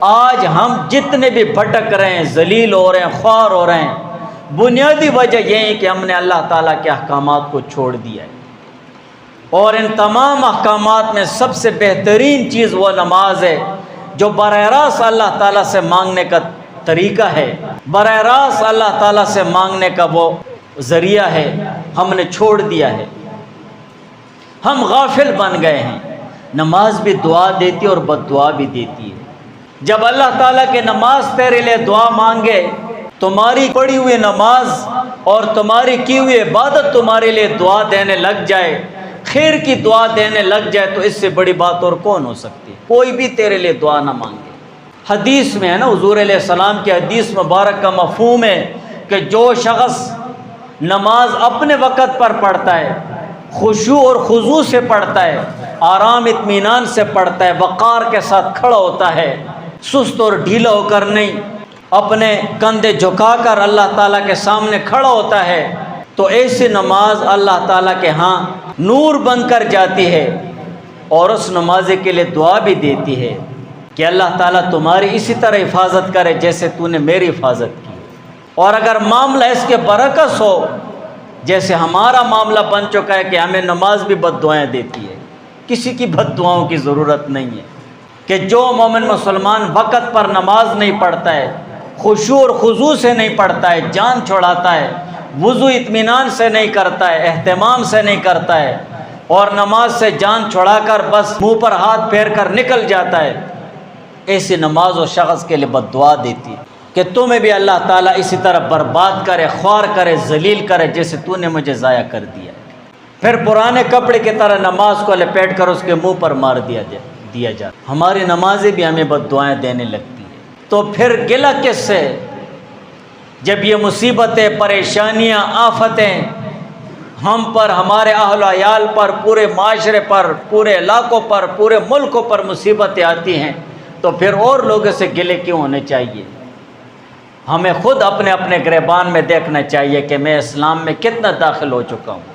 آج ہم جتنے بھی بھٹک رہے ہیں، ذلیل ہو رہے ہیں، خوار ہو رہے ہیں، بنیادی وجہ یہ ہے کہ ہم نے اللہ تعالیٰ کے احکامات کو چھوڑ دیا ہے۔ اور ان تمام احکامات میں سب سے بہترین چیز وہ نماز ہے جو براہ راست اللہ تعالیٰ سے مانگنے کا طریقہ ہے، براہ راست اللہ تعالیٰ سے مانگنے کا وہ ذریعہ ہے، ہم نے چھوڑ دیا ہے۔ ہم غافل بن گئے ہیں۔ نماز بھی دعا دیتی ہے اور بد دعا بھی دیتی ہے۔ جب اللہ تعالیٰ کے نماز تیرے لیے دعا مانگے، تمہاری پڑھی ہوئی نماز اور تمہاری کی ہوئی عبادت تمہارے لیے دعا دینے لگ جائے، خیر کی دعا دینے لگ جائے، تو اس سے بڑی بات اور کون ہو سکتی ہے؟ کوئی بھی تیرے لیے دعا نہ مانگے۔ حدیث میں ہے نا، حضور علیہ السلام کی حدیث مبارک کا مفہوم ہے کہ جو شخص نماز اپنے وقت پر پڑھتا ہے، خشوع اور خضوع سے پڑھتا ہے، آرام اطمینان سے پڑھتا ہے، وقار کے ساتھ کھڑا ہوتا ہے، سست اور ڈھیلا ہو کر نہیں، اپنے کندھے جھکا کر اللہ تعالیٰ کے سامنے کھڑا ہوتا ہے، تو ایسی نماز اللہ تعالیٰ کے ہاں نور بن کر جاتی ہے، اور اس نمازی کے لیے دعا بھی دیتی ہے کہ اللہ تعالیٰ تمہاری اسی طرح حفاظت کرے جیسے تو نے میری حفاظت کی۔ اور اگر معاملہ اس کے برعکس ہو، جیسے ہمارا معاملہ بن چکا ہے کہ ہمیں نماز بھی بد دعائیں دیتی ہے، کسی کی بد دعاؤں کی ضرورت نہیں ہے، کہ جو مومن مسلمان وقت پر نماز نہیں پڑھتا ہے، خشوع اور خضوع سے نہیں پڑھتا ہے، جان چھوڑاتا ہے، وضو اطمینان سے نہیں کرتا ہے، اہتمام سے نہیں کرتا ہے، اور نماز سے جان چھڑا کر بس منہ پر ہاتھ پھیر کر نکل جاتا ہے، ایسی نماز و شخص کے لیے بد دعا دیتی ہے کہ تمہیں بھی اللہ تعالیٰ اسی طرح برباد کرے، خوار کرے، ذلیل کرے جیسے تو نے مجھے ضائع کر دیا۔ پھر پرانے کپڑے کی طرح نماز کو لپیٹ کر اس کے منہ پر مار دیا جاتا۔ ہماری نمازیں بھی ہمیں بد دعائیں دینے لگتی ہیں، تو پھر گلہ کس سے؟ جب یہ مصیبتیں، پریشانیاں، آفتیں ہم پر، ہمارے اہل و عیال پر، پورے معاشرے پر، پورے علاقوں پر، پورے ملکوں پر مصیبتیں آتی ہیں، تو پھر اور لوگوں سے گلے کیوں ہونے چاہیے؟ ہمیں خود اپنے اپنے گریبان میں دیکھنا چاہیے کہ میں اسلام میں کتنا داخل ہو چکا ہوں۔